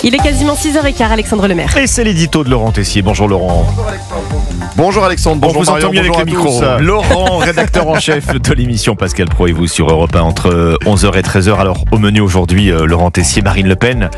Il est quasiment 6h15, Alexandre Lemaire. Et c'est l'édito de Laurent Tessier. Bonjour Laurent. Bonjour Alexandre, bonjour vous Marion, entend bien bonjour avec à le micro. tous. Laurent, rédacteur en chef de l'émission Pascal Pro et vous sur Europe 1 entre 11h et 13h. Alors au menu aujourd'hui, Laurent Tessier, Marine Le Pen,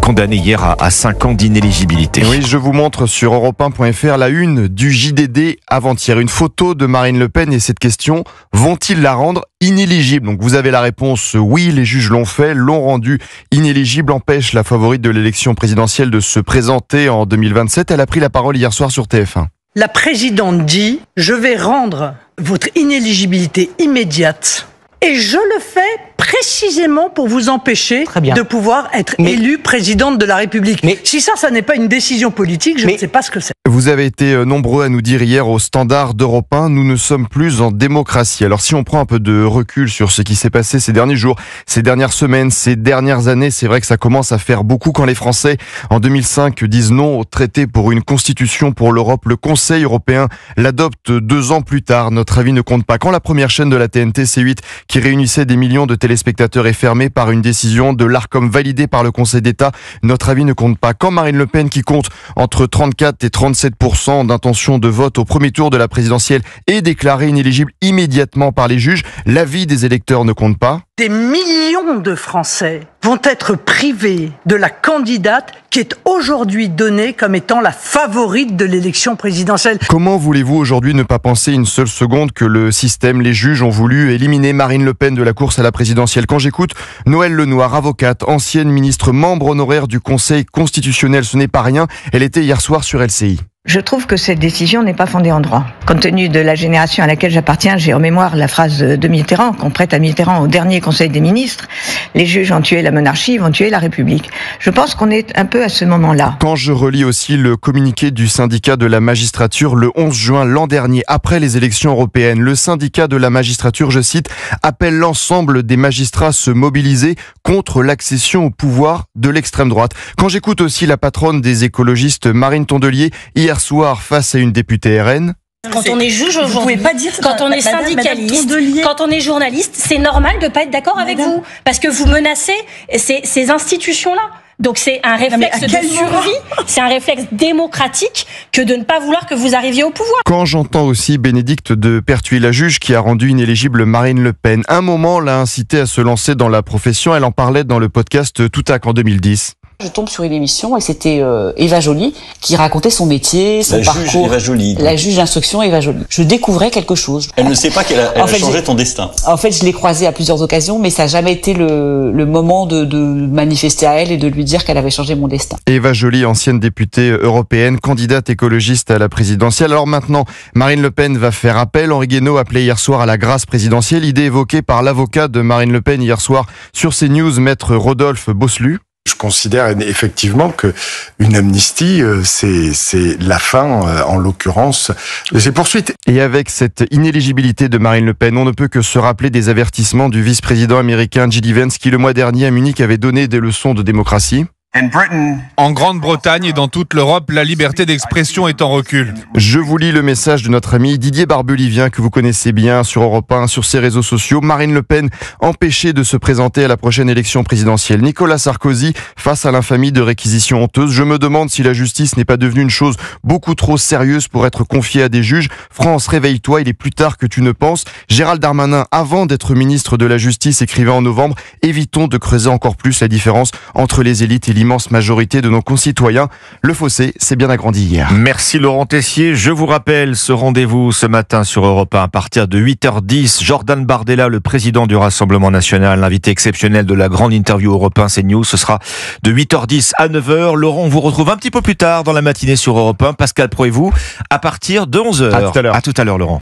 condamnée hier à 5 ans d'inéligibilité. Oui, je vous montre sur europe1.fr la une du JDD avant-hier. Une photo de Marine Le Pen et cette question, vont-ils la rendre inéligible? Donc vous avez la réponse, oui, les juges l'ont fait, l'ont rendue inéligible, empêche la favorite de l'élection présidentielle de se présenter en 2027. Elle a pris la parole hier soir sur TF1. La présidente dit « Je vais rendre votre inéligibilité immédiate et je le fais précisément pour vous empêcher de pouvoir être élue présidente de la République. » Si ça n'est pas une décision politique, je ne sais pas ce que c'est. Vous avez été nombreux à nous dire hier au Standard d'Europe 1, nous ne sommes plus en démocratie. Alors si on prend un peu de recul sur ce qui s'est passé ces derniers jours, ces dernières semaines, ces dernières années, c'est vrai que ça commence à faire beaucoup quand les Français, en 2005, disent non au traité pour une constitution pour l'Europe. Le Conseil européen l'adopte 2 ans plus tard. Notre avis ne compte pas. Quand la première chaîne de la TNT, C8, qui réunissait des millions de téléspectateurs, est fermée par une décision de l'Arcom validée par le Conseil d'État, notre avis ne compte pas. Quand Marine Le Pen, qui compte entre 34 et 37% d'intention de vote au premier tour de la présidentielle, est déclarée inéligible immédiatement par les juges, l'avis des électeurs ne compte pas. Des millions de Français vont être privés de la candidate qui est aujourd'hui donnée comme étant la favorite de l'élection présidentielle. Comment voulez-vous aujourd'hui ne pas penser une seule seconde que le système, les juges ont voulu éliminer Marine Le Pen de la course à la présidentielle? Quand j'écoute Noëlle Lenoir, avocate, ancienne ministre, membre honoraire du Conseil constitutionnel, ce n'est pas rien, elle était hier soir sur LCI. Je trouve que cette décision n'est pas fondée en droit. Compte tenu de la génération à laquelle j'appartiens, j'ai en mémoire la phrase de Mitterrand, qu'on prête à Mitterrand au dernier Conseil des ministres. Les juges ont tué la monarchie, vont tuer la République. Je pense qu'on est un peu à ce moment-là. Quand je relis aussi le communiqué du syndicat de la magistrature le 11 juin l'an dernier, après les élections européennes, le syndicat de la magistrature, je cite, appelle l'ensemble des magistrats à se mobiliser contre l'accession au pouvoir de l'extrême droite. Quand j'écoute aussi la patronne des écologistes, Marine Tondelier, hier soir face à une députée RN. Quand on est juge aujourd'hui, quand on est syndicaliste, quand on est journaliste, c'est normal de ne pas être d'accord avec vous. Parce que vous menacez ces institutions-là. Donc c'est un réflexe de survie, c'est un réflexe démocratique que de ne pas vouloir que vous arriviez au pouvoir. Quand j'entends aussi Bénédicte de Pertuis, la juge qui a rendu inéligible Marine Le Pen, un moment l'a incité à se lancer dans la profession, elle en parlait dans le podcast Toutac en 2010. Je tombe sur une émission et c'était Eva Joly qui racontait son métier, son parcours. Juge Eva Joly. La juge d'instruction Eva Joly. Je découvrais quelque chose. Elle ne sait pas qu'elle a changé ton destin. En fait, je l'ai croisée à plusieurs occasions, mais ça n'a jamais été le moment de manifester à elle et de lui dire qu'elle avait changé mon destin. Eva Joly, ancienne députée européenne, candidate écologiste à la présidentielle. Alors maintenant, Marine Le Pen va faire appel. Henri Guénaud appelait hier soir à la grâce présidentielle. Idée évoquée par l'avocat de Marine Le Pen hier soir sur CNews, maître Rodolphe Bosselut. Je considère effectivement que une amnistie, c'est la fin, en l'occurrence, de ces poursuites. Et avec cette inéligibilité de Marine Le Pen, on ne peut que se rappeler des avertissements du vice-président américain J.D. Vance qui, le mois dernier à Munich, avait donné des leçons de démocratie. En Grande-Bretagne et dans toute l'Europe, la liberté d'expression est en recul. Je vous lis le message de notre ami Didier Barbelivien, que vous connaissez bien sur Europe 1, sur ses réseaux sociaux. Marine Le Pen empêchée de se présenter à la prochaine élection présidentielle. Nicolas Sarkozy face à l'infamie de réquisitions honteuses. Je me demande si la justice n'est pas devenue une chose beaucoup trop sérieuse pour être confiée à des juges. France, réveille-toi, il est plus tard que tu ne penses. Gérald Darmanin, avant d'être ministre de la Justice, écrivait en novembre, évitons de creuser encore plus la différence entre les élites et l'immense majorité de nos concitoyens. Le fossé s'est bien agrandi hier. Merci Laurent Tessier. Je vous rappelle ce rendez-vous ce matin sur Europe 1 à partir de 8h10. Jordan Bardella, le président du Rassemblement National, l'invité exceptionnel de la grande interview Europe 1 CNews. Ce sera de 8h10 à 9h. Laurent, on vous retrouve un petit peu plus tard dans la matinée sur Europe 1. Pascal Pro et vous à partir de 11h. À tout à l'heure. À tout à l'heure, Laurent.